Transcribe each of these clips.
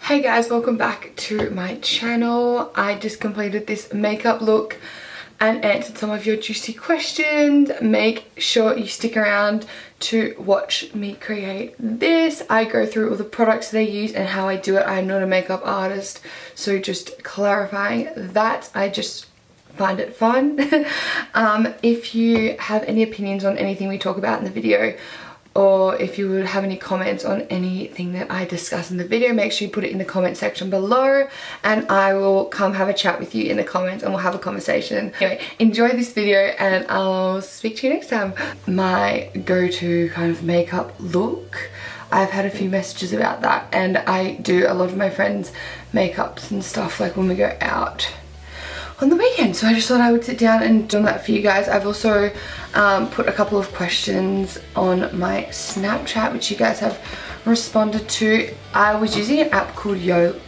Hey guys, welcome back to my channel. I just completed this makeup look and answered some of your juicy questions. Make sure you stick around to watch me create this. I go through all the products that I use and how I do it. I'm not a makeup artist, so just clarifying that. I just find it fun. If you have any opinions on anything we talk about in the video, or if you would have any comments on anything that I discuss in the video, make sure you put it in the comment section below and I will come have a chat with you in the comments and we'll have a conversation. Anyway, enjoy this video and I'll speak to you next time. My go-to kind of makeup look, I've had a few messages about that, and I do a lot of my friends' makeups and stuff like when we go out on the weekend, so I just thought I would sit down and do that for you guys. I've also put a couple of questions on my Snapchat which you guys have responded to. I was using an app called YOLO.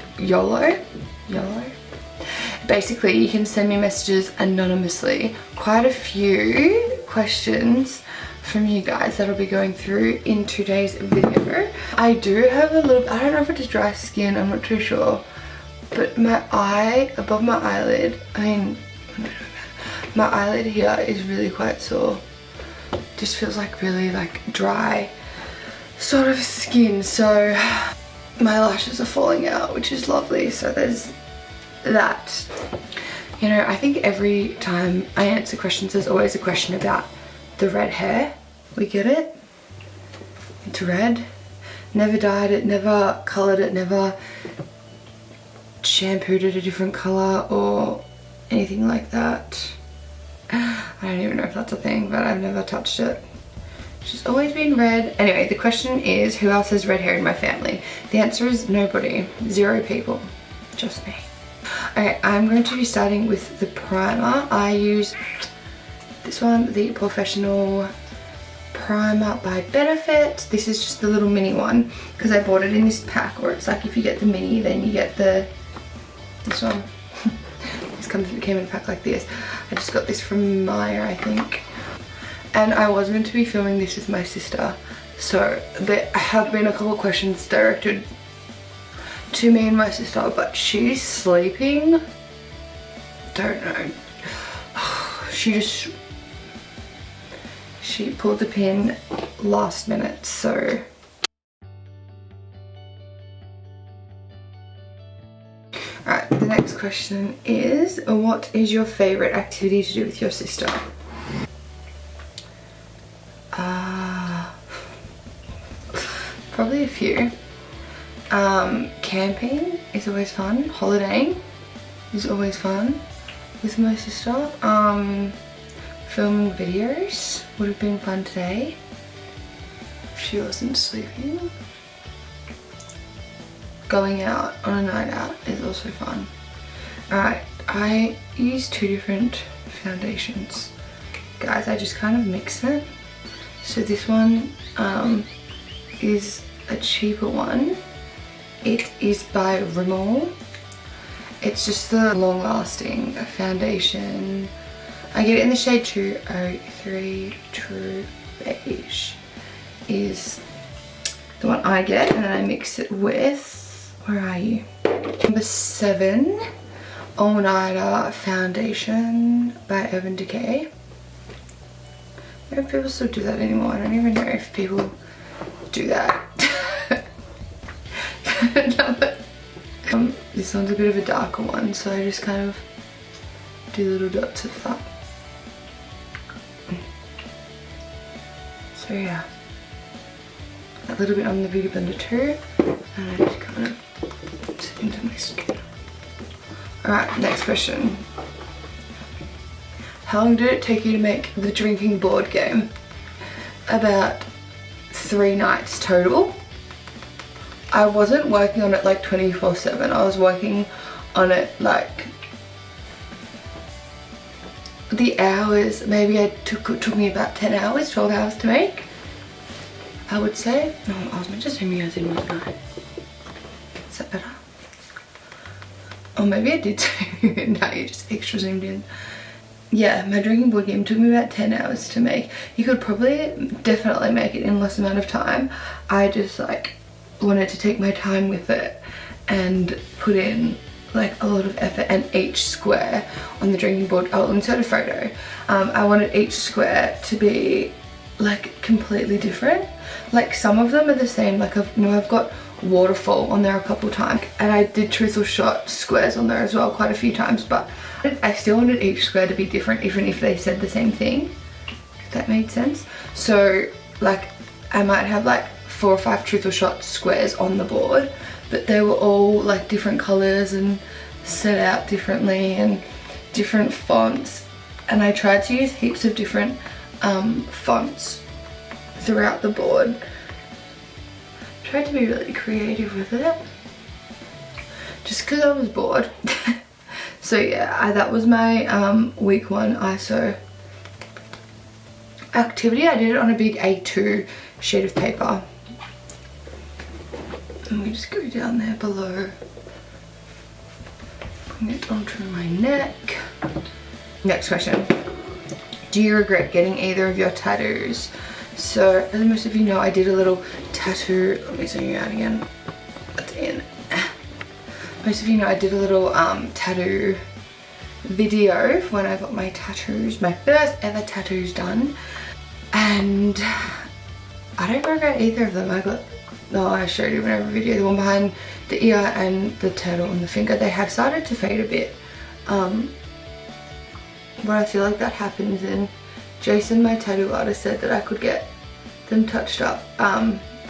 Basically you can send me messages anonymously. Quite a few questions from you guys that'll be going through in today's video. I do have a little, I don't know if it's dry skin, I'm not too sure, but my eye, above my eyelid, my eyelid here is really quite sore. Just feels like really like dry sort of skin, so my lashes are falling out, which is lovely, so there's that. You know, I think every time I answer questions there's always a question about the red hair. We get it, it's red, never dyed it, never coloured it, never shampooed it a different color or anything like that. I don't even know if that's a thing, but I've never touched it. It's just always been red. Anyway, the question is, who else has red hair in my family? The answer is nobody. 0 people. Just me. Okay, I'm going to be starting with the primer. I use this one, the Professional Primer by Benefit. This is just the little mini one because I bought it in this pack, or it's like if you get the mini then you get this one. This came in a pack like this. I just got this from Maya, I think. And I was meant to be filming this with my sister, so there have been a couple of questions directed to me and my sister, but she's sleeping. Don't know. She pulled the pin last minute, so. Alright, the next question is, what is your favourite activity to do with your sister? Probably a few. Camping is always fun. Holidaying is always fun with my sister. Filming videos would have been fun today if she wasn't sleeping. Going out on a night out is also fun. Alright, I use 2 different foundations. Guys, I just kind of mix it. So this one is a cheaper one. It is by Rimmel. It's just the long lasting foundation. I get it in the shade 203 True Beige is the one I get, and then I mix it with, where are you? Number 7 All Nighter Foundation by Urban Decay. I don't know if people still do that anymore. I don't even know if people do that. No, but, this one's a bit of a darker one, so I just kind of do little dots of that. So yeah, a little bit on the Beauty Blender too, and I just kind of put it into my skin. Alright, next question. How long did it take you to make the drinking board game? About 3 nights total. I wasn't working on it like 24/7. I was working on it like the hours, maybe it took me about 10 hours, 12 hours to make, I would say. No, I was meant to zoom you guys in, wasn't I? Is that better? Or maybe I did zoom. No, you just extra zoomed in. Yeah, my drinking board game took me about 10 hours to make. You could probably definitely make it in less amount of time. I just like wanted to take my time with it and put in like a lot of effort, and each square on the drinking board, I'll insert a photo, I wanted each square to be like completely different. Like some of them are the same, like I've got waterfall on there a couple times, and I did truth or shot squares on there as well quite a few times, but I still wanted each square to be different even if they said the same thing, if that made sense. So like I might have like 4 or 5 truth or shot squares on the board, but they were all like different colors and set out differently and different fonts, and I tried to use heaps of different fonts throughout the board. Tried to be really creative with it just because I was bored. So yeah, that was my week 1 ISO activity. I did it on a big A2 sheet of paper. And we just go down there below, bring it onto my neck. Next question. Do you regret getting either of your tattoos? So as most of you know, I did a little tattoo, let me zoom you out again. That's in. Most of you know I did a little tattoo video when I got my tattoos, my first ever tattoos done. And I don't regret either of them. I showed you in every video, the one behind the ear and the turtle on the finger. They have started to fade a bit. But I feel like that happens, and Jason, my tattoo artist, said that I could get them touched up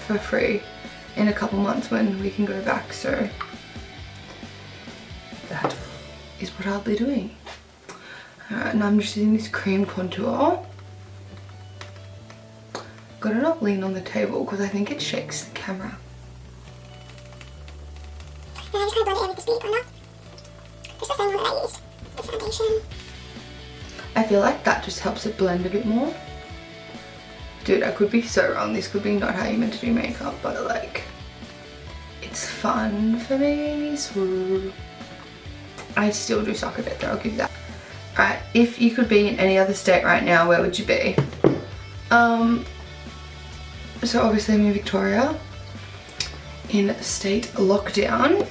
for free in a couple months when we can go back. So that is what I'll be doing. Alright, and I'm just using this cream contour. Gotta not lean on the table because I think it shakes the camera. Then I just kind of blend it in with this beauty blender. Just the same one that I used with foundation. I feel like that just helps it blend a bit more. Dude, I could be so wrong. This could be not how you're meant to do makeup, but like, it's fun for me, so I still do suck a bit though, I'll give you that. Alright, if you could be in any other state right now, where would you be? So obviously I'm in Victoria, in state lockdown.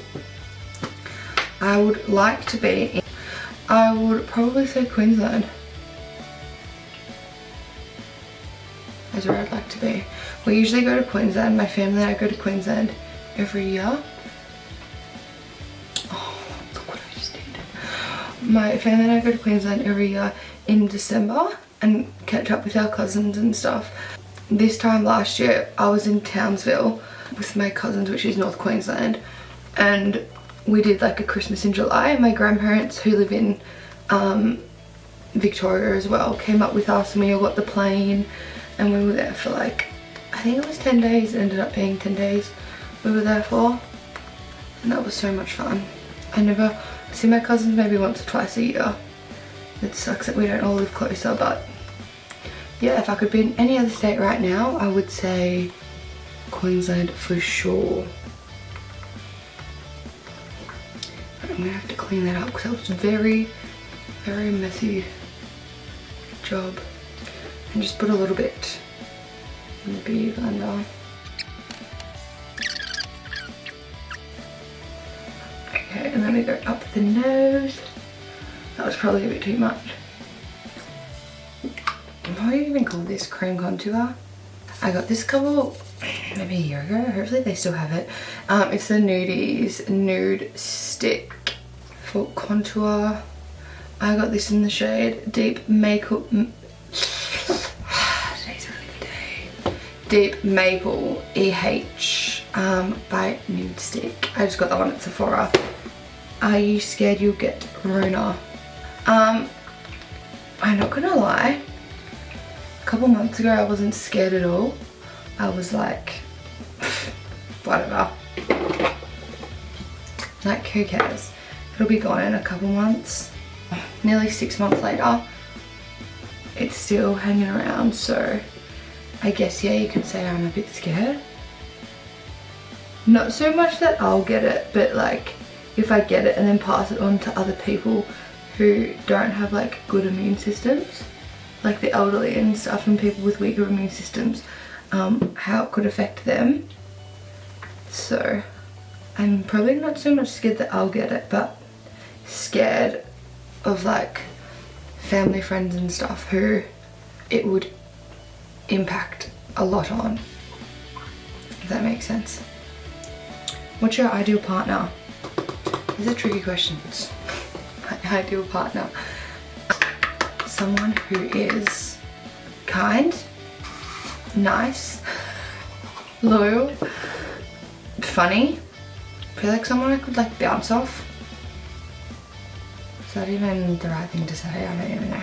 I would like to be in, I would probably say Queensland. That's where I'd like to be. We usually go to Queensland, my family and I go to Queensland every year. Oh, look what I just did. My family and I go to Queensland every year in December and catch up with our cousins and stuff. This time last year I was in Townsville with my cousins, which is North Queensland, and we did like a Christmas in July. My grandparents, who live in Victoria as well, came up with us, and we all got the plane, and we were there for like, I think it was 10 days. It ended up being 10 days we were there for, and that was so much fun. I never see my cousins maybe once or twice a year. It sucks that we don't all live closer, but yeah, if I could be in any other state right now, I would say Queensland for sure. I'm gonna have to clean that up because that was a very, very messy job. And just put a little bit in the beauty blender. Okay, and then we go up the nose. That was probably a bit too much. What do you even call this? Cream contour? I got this couple, maybe a year ago. Hopefully they still have it. It's the Nudies Nude Stick for contour. I got this in the shade Deep Makeup. Today's a really good day. Deep Maple EH by Nude Stick. I just got that one at Sephora. Are you scared you'll get Rona? I'm not gonna lie. A couple months ago I wasn't scared at all. I was like, whatever. Like, who cares? It'll be gone in a couple months. Nearly 6 months later, it's still hanging around, so I guess, yeah, you could say I'm a bit scared. Not so much that I'll get it, but like, if I get it and then pass it on to other people who don't have like good immune systems, like the elderly and stuff, and people with weaker immune systems, how it could affect them. So I'm probably not so much scared that I'll get it, but scared of like family, friends and stuff who it would impact a lot on, if that makes sense. What's your ideal partner? These are tricky questions. My ideal partner. Someone who is kind, nice, loyal, funny. I feel like someone I could like bounce off. Is that even the right thing to say? I don't even know.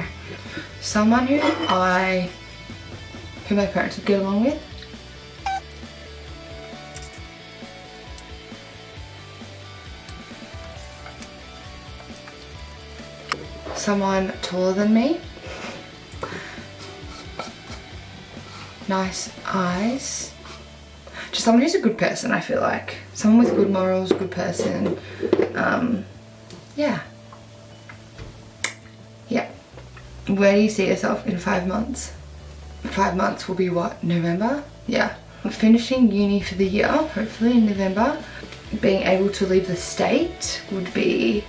Someone who my parents would get along with. Someone taller than me. Nice eyes. Just someone who's a good person, I feel like. Someone with good morals, good person. Yeah. Yeah. Where do you see yourself in 5 months? 5 months will be what, November? Yeah. I'm finishing uni for the year, hopefully in November. Being able to leave the state would be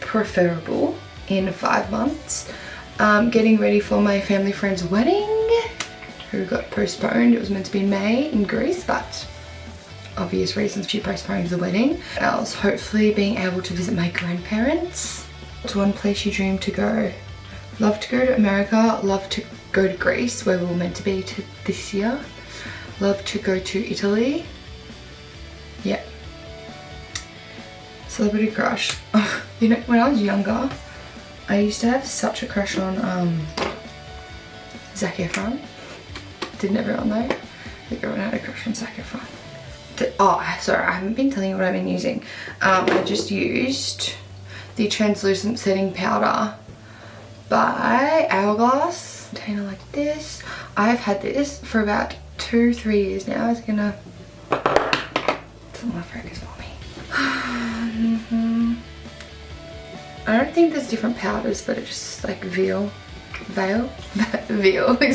preferable in 5 months. Getting ready for my family friend's wedding, who got postponed. It was meant to be in May in Greece, but obvious reasons she postponed the wedding. Else, hopefully being able to visit my grandparents. What's one place you dream to go? Love to go to America, love to go to Greece, where we were meant to be this year. Love to go to Italy. Yeah. Celebrity crush. You know, when I was younger, I used to have such a crush on Zac Efron. Didn't everyone though? I think everyone had a crush on Zac Efron. Oh, sorry, I haven't been telling you what I've been using. I just used the translucent setting powder by Hourglass. Container like this. I've had this for about 2-3 years now. It's gonna... It's not my focus for me. I don't think there's different powders, but it's just like veal is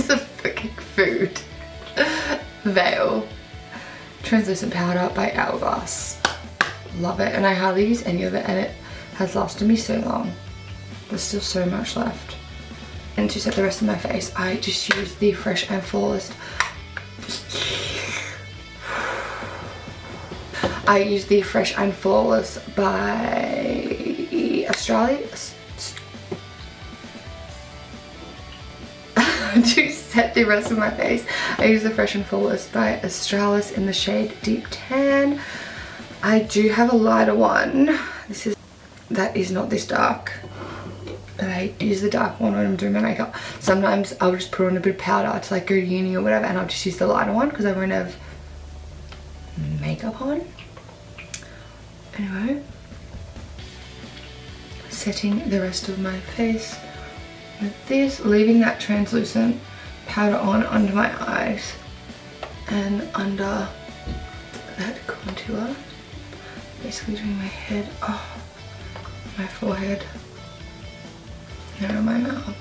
a freaking food. Veil translucent powder by Hourglass. Love it, and I hardly use any of it, and it has lasted me so long. There's still so much left. And to set the rest of my face, I just use the Fresh and Flawless. I use the Fresh and Flawless by Australia. To set the rest of my face, I use the Fresh and Flawless by Australis in the shade Deep Tan. I do have a lighter one. That is not this dark, but I use the dark one when I'm doing my makeup. Sometimes I'll just put on a bit of powder to like go to uni or whatever, and I'll just use the lighter one because I won't have makeup on. Anyway, setting the rest of my face with this, leaving that translucent powder on under my eyes and under that contour. Basically doing my head, my forehead, and on my mouth.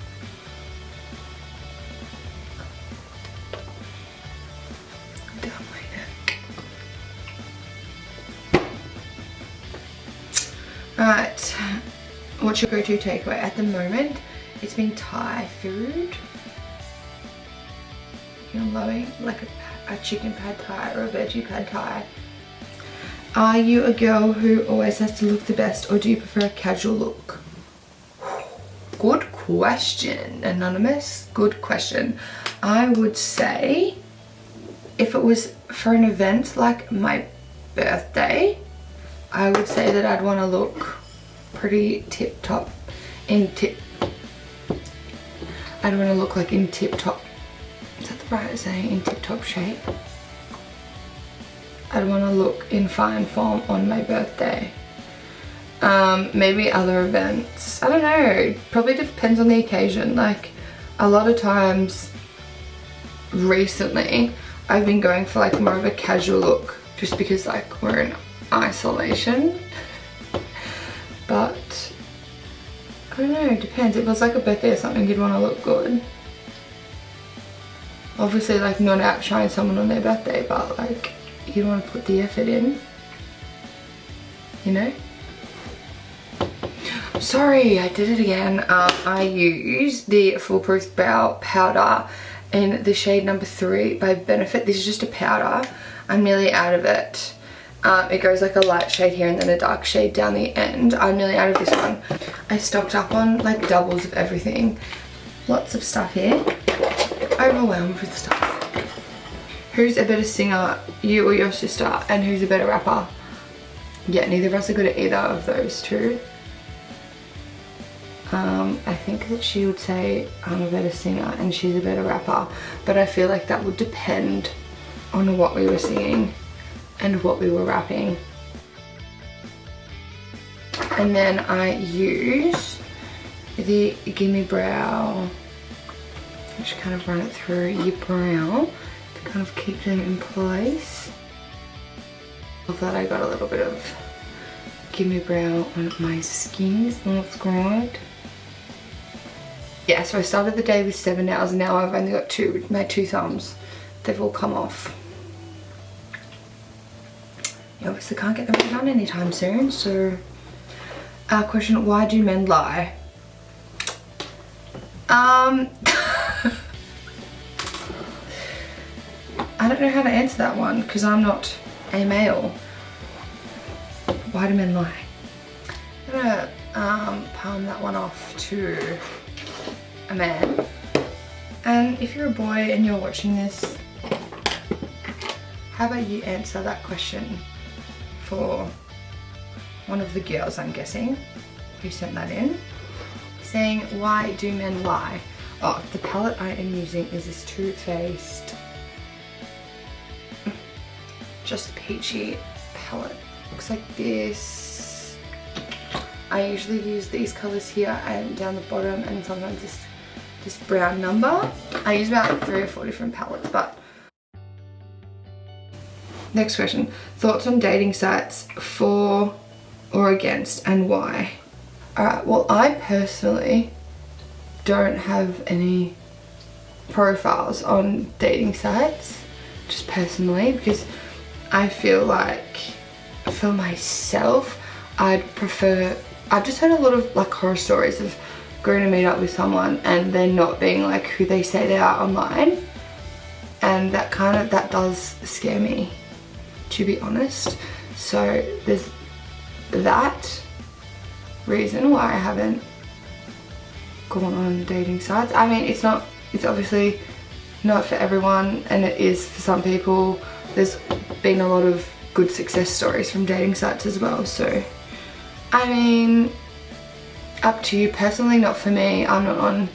Down my neck. Alright, what's your go-to takeaway? At the moment, it's been Thai food. You know, loving like a chicken pad Thai or a veggie pad Thai. Are you a girl who always has to look the best, or do you prefer a casual look? Good question, Anonymous. Good question. I would say if it was for an event like my birthday, I would say that I'd want to look pretty tip-top I'd want to look like in tip-top, is that the right saying, in tip-top shape? I'd want to look in fine form on my birthday. Maybe other events, I don't know, probably depends on the occasion. Like a lot of times recently I've been going for like more of a casual look just because like we're in isolation. But I don't know, it depends. If it was like a birthday or something, you'd want to look good. Obviously like not outshine someone on their birthday, but like you'd want to put the effort in. you know? Sorry, I did it again. I used the Foolproof Brow Powder in the shade number 3 by Benefit. This is just a powder. I'm nearly out of it. It goes like a light shade here and then a dark shade down the end. I'm nearly out of this one. I stocked up on like doubles of everything. Lots of stuff here. Overwhelmed with stuff. Who's a better singer, you or your sister? And who's a better rapper? Yeah, neither of us are good at either of those two. I think that she would say I'm a better singer and she's a better rapper, but I feel like that would depend on what we were singing and what we were rapping. And then I use the Gimme Brow, just kind of run it through your brow to kind of keep them in place. I love that I got a little bit of Gimme Brow on my skin, so that's great. Yeah, so I started the day with 7 nails and now I've only got 2, my 2 thumbs. They've all come off. You obviously can't get them done anytime soon, so... question, why do men lie? I don't know how to answer that one because I'm not a male. Why do men lie? I'm gonna palm that one off to a man. And if you're a boy and you're watching this, how about you answer that question for one of the girls, I'm guessing, who sent that in, saying, why do men lie? Oh, the palette I am using is this Too Faced Just Peachy palette. Looks like this. I usually use these colors here and down the bottom, and sometimes this brown number. I use about 3 or 4 different palettes, but... Next question. Thoughts on dating sites, for or against, and why? Alright, well, I personally don't have any profiles on dating sites, just personally, because I feel like for myself, I'd prefer... I've just heard a lot of like horror stories of going to meet up with someone and then not being like who they say they are online, and that does scare me, to be honest. So there's that reason why I haven't gone on dating sites. I mean, it's obviously not for everyone, and it is for some people. There's been a lot of good success stories from dating sites as well, so I mean, up to you. Personally, not for me. I'm not on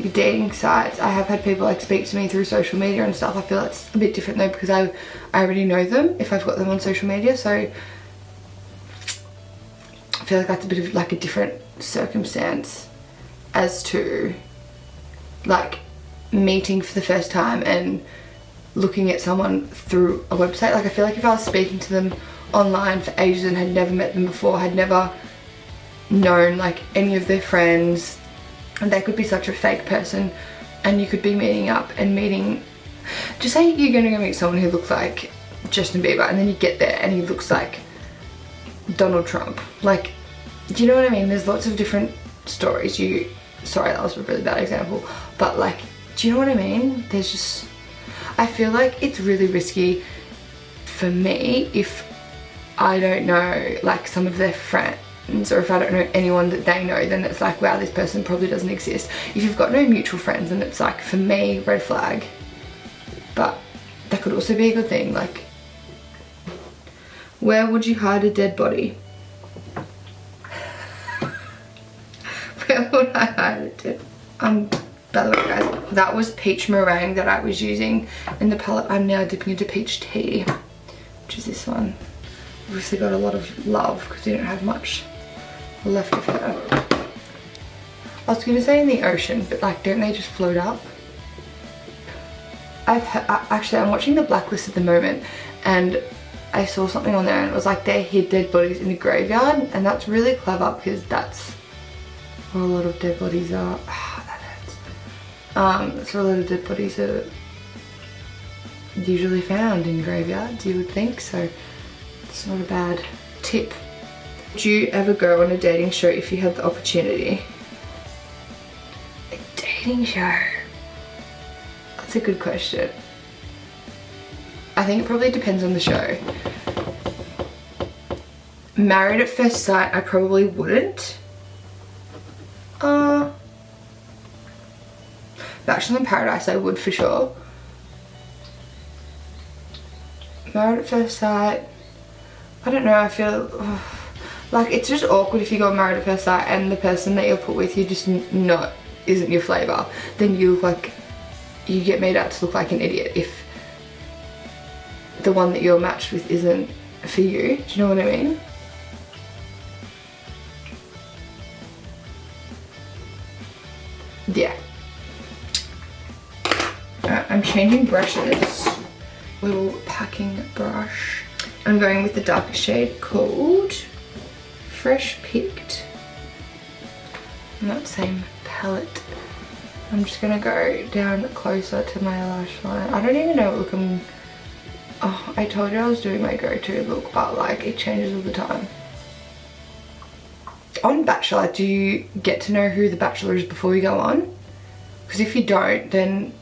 dating sites. I have had people like speak to me through social media and stuff. I feel it's a bit different though because I already know them if I've got them on social media, so I feel like that's a bit of like a different circumstance as to like meeting for the first time and looking at someone through a website. Like I feel like if I was speaking to them online for ages and had never met them before, had never known like any of their friends, and they could be such a fake person, and you could be meeting up and meeting, just say you're gonna go meet someone who looks like Justin Bieber, and then you get there and he looks like Donald Trump. Like, do you know what I mean? There's lots of different stories. Sorry, that was a really bad example, but like, do you know what I mean? There's just, I feel like it's really risky for me if I don't know like some of their friends, or if I don't know anyone that they know, then it's like, wow, this person probably doesn't exist. If you've got no mutual friends, then it's like, for me, red flag. But that could also be a good thing. Like, where would you hide a dead body? Where would I hide a dead body? By the way, guys, that was peach meringue that I was using in the palette. I'm now dipping into peach tea, which is this one. Obviously got a lot of love because we don't have much left of her. I was gonna say in the ocean, but like, don't they just float up? Actually, I'm watching The Blacklist at the moment, and I saw something on there and it was like they hid dead bodies in the graveyard, and that's really clever because that's where a lot of dead bodies are. That hurts. That's where a lot of dead bodies are usually found, in graveyards, you would think, so it's not a bad tip. Would you ever go on a dating show if you had the opportunity? A dating show? That's a good question. I think it probably depends on the show. Married at First Sight, I probably wouldn't. Bachelor in Paradise, I would for sure. Married at First Sight, I don't know, I feel like it's just awkward if you go Married at First Sight and the person that you're put with you just isn't your flavour. Then you look like, you get made out to look like an idiot if the one that you're matched with isn't for you. Do you know what I mean? Yeah. I'm changing brushes. Little packing brush. I'm going with the darker shade called Fresh Picked. And that same palette. I'm just gonna go down closer to my lash line. I don't even know what look I'm... Oh, I told you I was doing my go-to look, but like it changes all the time. On Bachelor, do you get to know who the Bachelor is before you go on? Because if you don't, then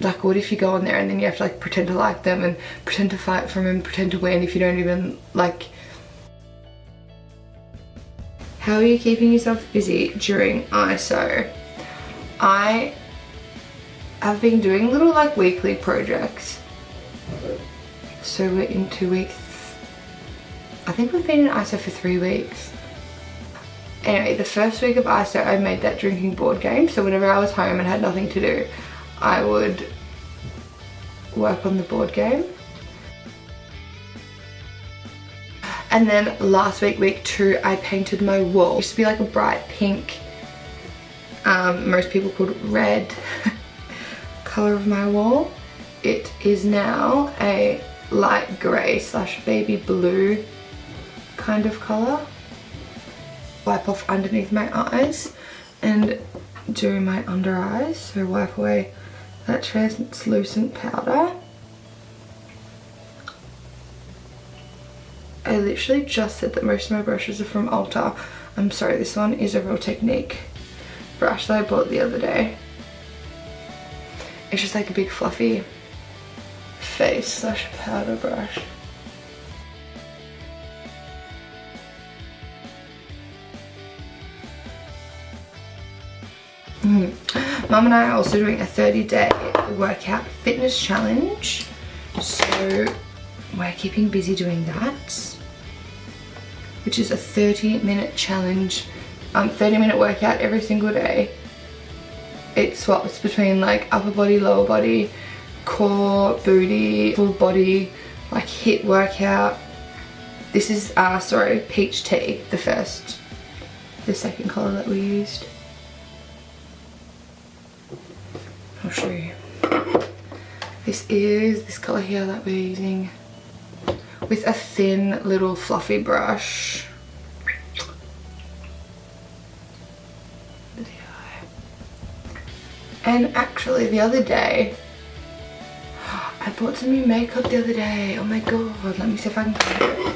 like what if you go on there and then you have to like pretend to like them and pretend to fight for them and pretend to win if you don't even like... How are you keeping yourself busy during ISO? I have been doing little like weekly projects. So we're in 2 weeks. I think we've been in ISO for 3 weeks. Anyway, the first week of ISO I made that drinking board game, so whenever I was home and had nothing to do, I would work on the board game. And then last week, week 2, I painted my wall. It used to be like a bright pink, most people called it red, colour of my wall. It is now a light grey / baby blue kind of colour. Wipe off underneath my eyes and do my under eyes. So wipe away that translucent powder. I literally just said that most of my brushes are from Ulta. I'm sorry, this one is a Real Technique brush that I bought the other day. It's just like a big fluffy face / powder brush. Mum and I are also doing a 30-day workout fitness challenge, so we're keeping busy doing that, which is a 30-minute challenge, 30-minute workout every single day. It swaps between like upper body, lower body, core, booty, full body, like HIIT workout. This is sorry, peach tea, the second colour that we used. I'll show you. This is this colour here that we're using with a thin little fluffy brush. And actually the other day, I bought some new makeup the other day. Oh my god, let me see if I can find it.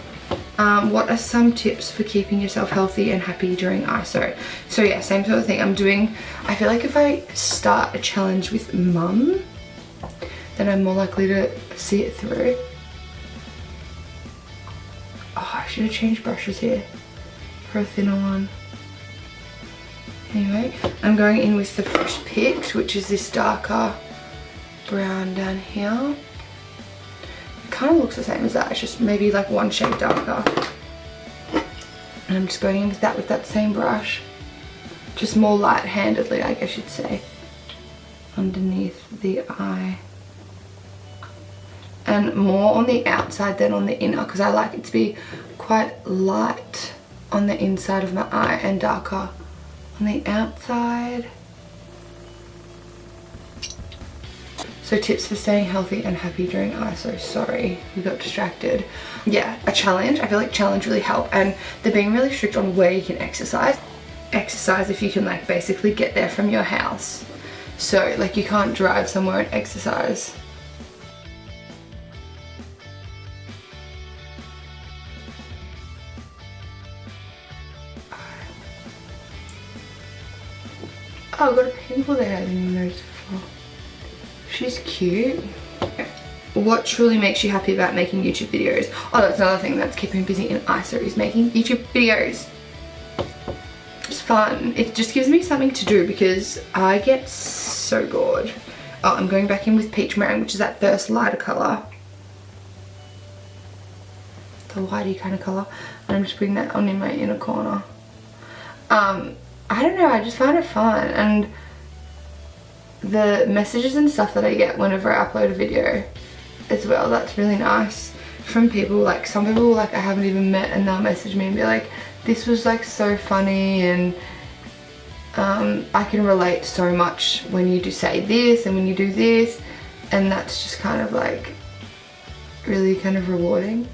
What are some tips for keeping yourself healthy and happy during ISO? So yeah, same sort of thing. I feel like if I start a challenge with Mum, then I'm more likely to see it through. Oh, I should have changed brushes here for a thinner one. Anyway, I'm going in with the Fresh Picked, which is this darker brown down here. Kind of looks the same as that, it's just maybe like one shade darker. And I'm just going in with that same brush, just more light-handedly, I guess you'd say, underneath the eye, and more on the outside than on the inner, because I like it to be quite light on the inside of my eye and darker on the outside. So tips for staying healthy and happy during ISO. Sorry, we got distracted. Yeah, a challenge. I feel like challenge really help, and they're being really strict on where you can exercise. Exercise if you can like basically get there from your house. So like you can't drive somewhere and exercise. Oh, I've got a pimple there I didn't even notice before. She's cute. Okay. What truly makes you happy about making YouTube videos? Oh, that's another thing that's keeping me busy in ISA is making YouTube videos. It's fun. It just gives me something to do because I get so bored. Oh, I'm going back in with Peach Meringue, which is that first lighter colour. The whitey kind of colour. And I'm just putting that on in my inner corner. I don't know, I just find it fun. And the messages and stuff that I get whenever I upload a video as well, that's really nice. From people, like some people like I haven't even met and they'll message me and be like, this was like so funny and I can relate so much when you do say this and when you do this, and that's just kind of like really kind of rewarding.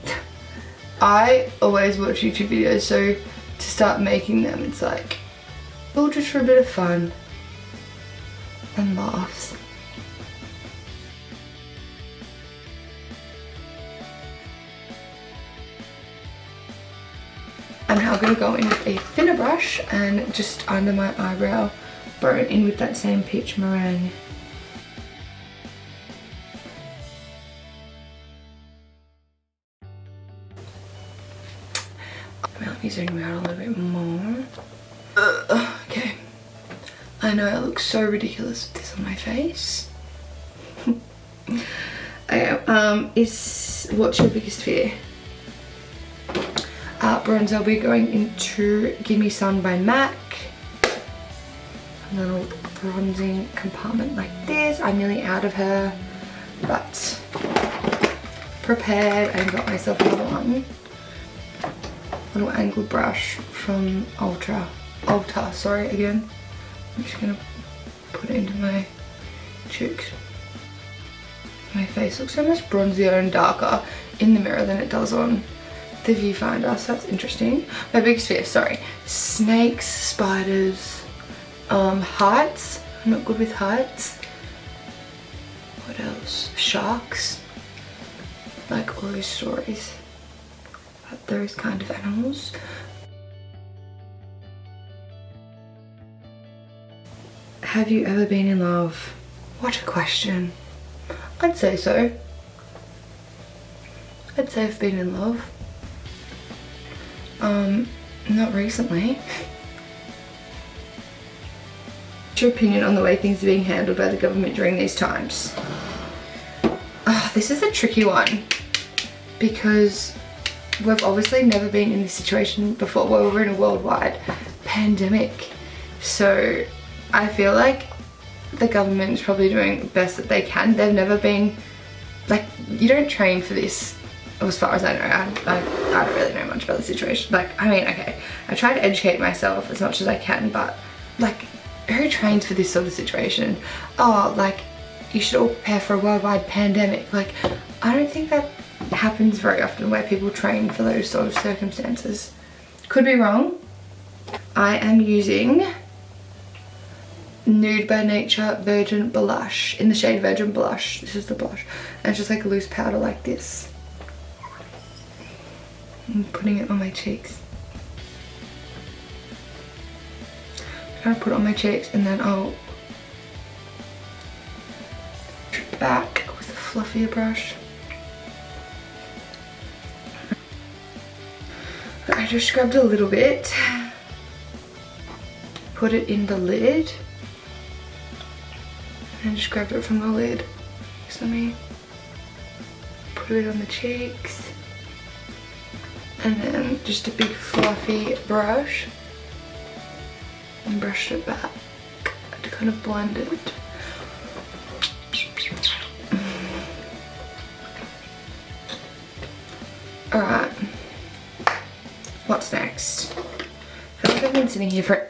I always watch YouTube videos, so to start making them it's like all just for a bit of fun and laughs. I'm now going to go in with a thinner brush and just under my eyebrow bone in with that same Peach Meringue. Let me zoom out a little bit more. Okay. I know I look so ridiculous with this on my face. Okay, what's your biggest fear? Bronzer, I'll be going into Give Me Sun by MAC. A little bronzing compartment like this. I'm nearly out of her, but prepared and got myself another one. Little angled brush from Ulta, sorry again. I'm just gonna put it into my cheeks. My face looks so much bronzier and darker in the mirror than it does on the viewfinder, so that's interesting. My biggest fear, sorry, snakes, spiders, heights. I'm not good with heights. What else? Sharks. Like all those stories about those kind of animals. Have you ever been in love? What a question. I'd say so. I'd say I've been in love. Not recently. What's your opinion on the way things are being handled by the government during these times? Oh, this is a tricky one because we've obviously never been in this situation before. Well, we're in a worldwide pandemic, so I feel like the government is probably doing the best that they can. They've never been, like, you don't train for this. As far as I know, I don't really know much about the situation. Like, I mean, okay, I try to educate myself as much as I can, but like, who trains for this sort of situation? Oh, like, you should all prepare for a worldwide pandemic. Like, I don't think that happens very often where people train for those sort of circumstances. Could be wrong. I am using Nude by Nature Virgin Blush in the shade Virgin Blush. This is the blush. And it's just like a loose powder like this. I'm putting it on my cheeks. I'm gonna put it on my cheeks and then I'll trip back with a fluffier brush. I just grabbed a little bit, put it in the lid, and just grabbed it from the lid. So let me put it on the cheeks. And then just a big fluffy brush and brush it back to kind of blend it. Alright, what's next? I feel like I've been sitting here for...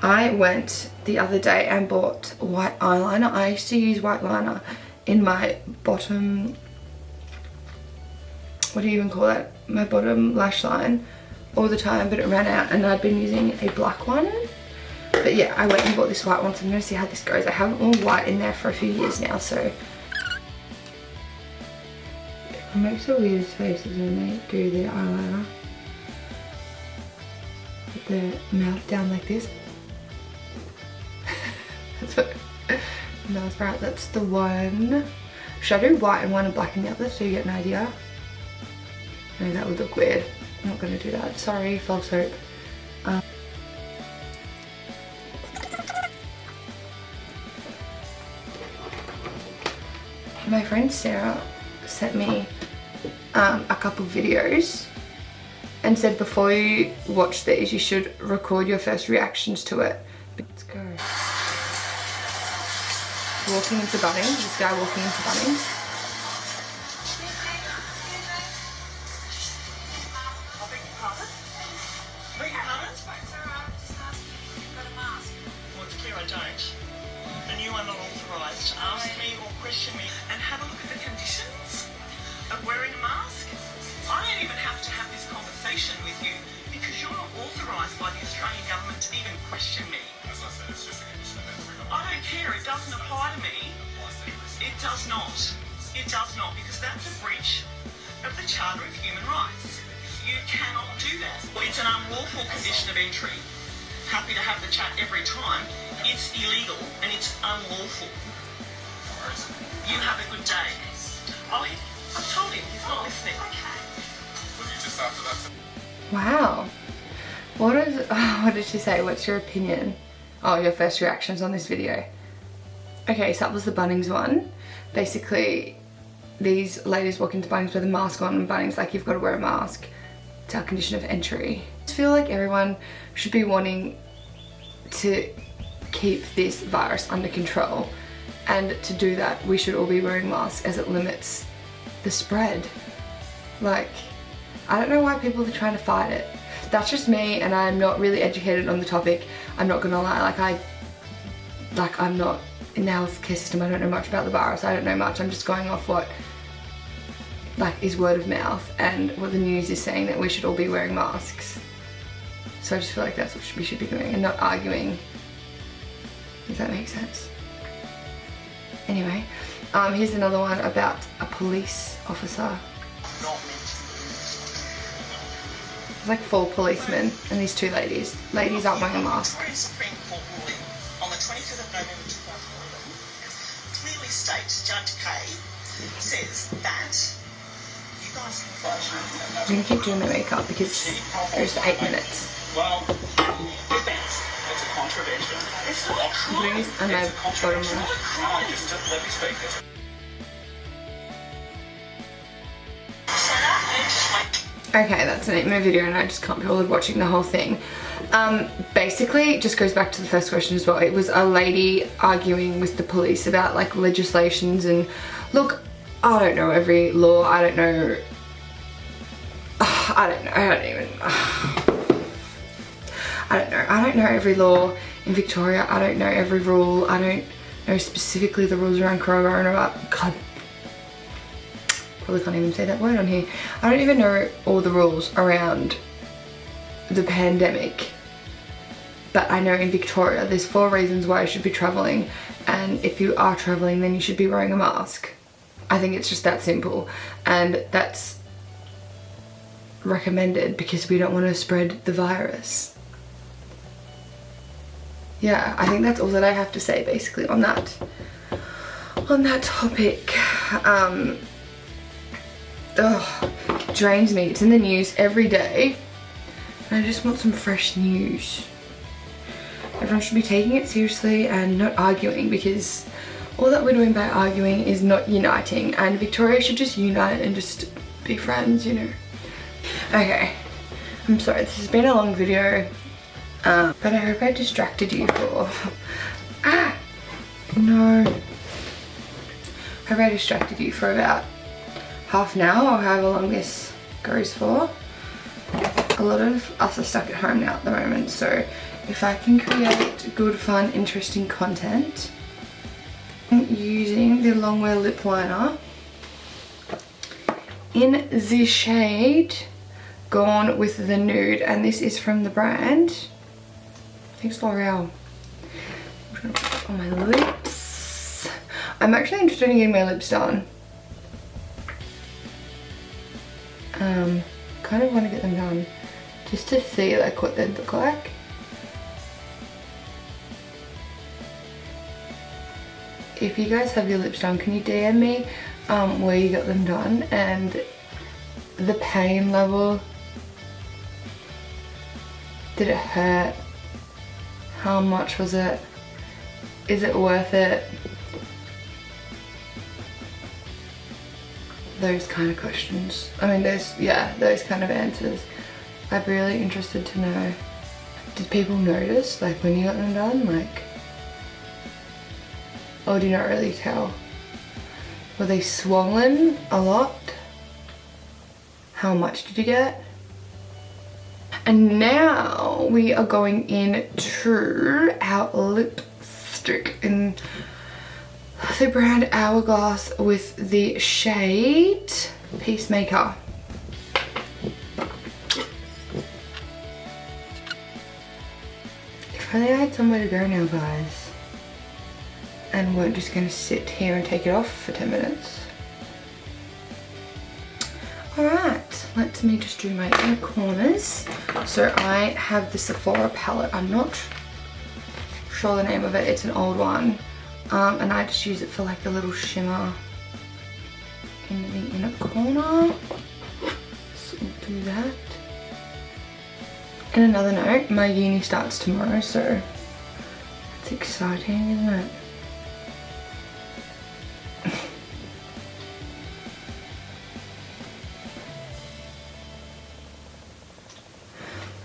I went the other day and bought white eyeliner. I used to use white liner in my bottom... what do you even call that? My bottom lash line all the time, but it ran out and I'd been using a black one. But yeah, I went and bought this white one, so I'm gonna see how this goes. I haven't worn white in there for a few years now, so. It makes the weirdest faces when they do the eyeliner. Put the mouth down like this. So, no, right, that's the one. Should I do white and one and black in the other so you get an idea? No, that would look weird. I'm not gonna do that. Sorry, false hope. My friend Sarah sent me a couple videos and said before you watch these you should record your first reactions to it. Let's go. Walking into Bunnings, this guy walking into Bunnings. Ask me or question me and have a look at the conditions of wearing a mask. I don't even have to have this conversation with you because you're not authorised by the Australian government to even question me. As I said, it's just a condition of everyone. I don't care, it doesn't apply to me. It does not. It does not, because that's a breach of the Charter of Human Rights. You cannot do that. It's an unlawful condition of entry. Happy to have the chat every time. It's illegal and it's unlawful. You have a good day. Oh, I've told him. He's not listening. Okay. Will you just after that? Wow. What did she say? What's your opinion? Oh, your first reactions on this video. Okay, so that was the Bunnings one. Basically, these ladies walk into Bunnings with a mask on, and Bunnings like, you've got to wear a mask. It's our condition of entry. I just feel like everyone should be wanting to keep this virus under control. And to do that, we should all be wearing masks as it limits the spread. Like, I don't know why people are trying to fight it. That's just me, and I'm not really educated on the topic. I'm not gonna lie, I'm not in the healthcare system. I don't know much about the virus. I don't know much. I'm just going off what is word of mouth and what the news is saying, that we should all be wearing masks. So I just feel like that's what we should be doing and not arguing. Does that make sense? Anyway, here's another one about a police officer. There's like 4 policemen and these 2 ladies. Ladies aren't wearing a mask. Supreme Court ruling on the 25th of November 2011 clearly states Judge Kay says that you guys have... I'm gonna keep doing my makeup because there's 8 minutes. Well, it's a contravention. It's not a crime. I'm putting this on my bottom It's not a crime. Just let me speak. Okay, that's an 8-minute video and I just can't be bothered watching the whole thing. Basically, it just goes back to the first question as well. It was a lady arguing with the police about like legislations, and look, I don't know every law. I don't know. I don't know every law in Victoria. I don't know every rule. I don't know specifically the rules around coronavirus. God, probably can't even say that word on here. I don't even know all the rules around the pandemic. But I know in Victoria there's 4 reasons why you should be travelling, and if you are travelling then you should be wearing a mask. I think it's just that simple, and that's recommended because we don't want to spread the virus. Yeah, I think that's all that I have to say basically on that topic. Drains me. It's in the news every day and I just want some fresh news. Everyone should be taking it seriously and not arguing, because all that we're doing by arguing is not uniting, and Victoria should just unite and just be friends, you know. Okay, I'm sorry, this has been a long video, but I hope I distracted you for, no. I hope I distracted you for about half an hour or however long this goes for. A lot of us are stuck at home now at the moment, so if I can create good, fun, interesting content, I'm using the Longwear lip liner in the shade Gone with the Nude, and this is from the brand, I think it's L'Oreal. I'm trying to put that on my lips. I'm actually interested in getting my lips done. Kind of want to get them done just to see like what they'd look like. if you guys have your lips done, can you DM me where you got them done and the pain level? Did it hurt? How much was it? Is it worth it? Those kind of questions. I mean, those kind of answers. I'm really interested to know. Did people notice, like, when you got them done, like, or do you not really tell? Were they swollen a lot? How much did you get? And now we are going into our lipstick in the brand Hourglass with the shade Peacemaker. If only I had somewhere to go now, guys, and weren't just gonna sit here and take it off for 10 minutes. Alright, let me just do my inner corners. So I have the Sephora palette. I'm not sure the name of it, it's an old one. And I just use it for like a little shimmer in the inner corner. So we'll do that. And another note, my uni starts tomorrow, so it's exciting, isn't it?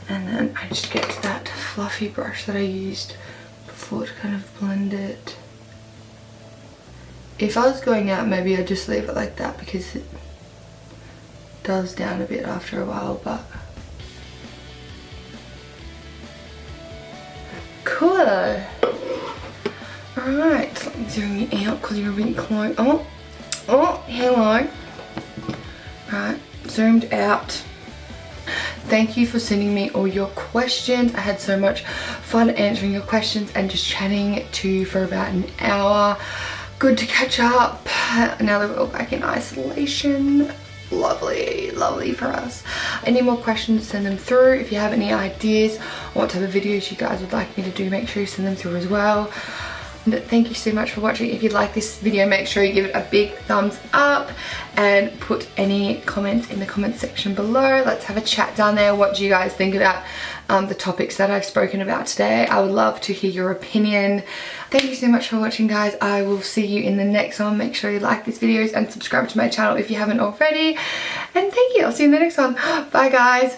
And then I just get to that fluffy brush that I used before to kind of blend it. If I was going out, maybe I'd just leave it like that because it dulls down a bit after a while, but cool. Alright, so let me zoom you out because you're a bit close. Oh, hello. Right, zoomed out. Thank you for sending me all your questions. I had so much fun answering your questions and just chatting to you for about an hour. Good to catch up now that we're all back in isolation. Lovely, lovely for us. Any more questions, send them through. If you have any ideas on what type of videos you guys would like me to do, make sure you send them through as well. And thank you so much for watching. If you like this video, make sure you give it a big thumbs up and put any comments in the comment section below. Let's have a chat down there. What do you guys think about the topics that I've spoken about today? I would love to hear your opinion. Thank you so much for watching, guys. I will see you in the next one. Make sure you like these videos and subscribe to my channel if you haven't already. And thank you. I'll see you in the next one. Bye, guys.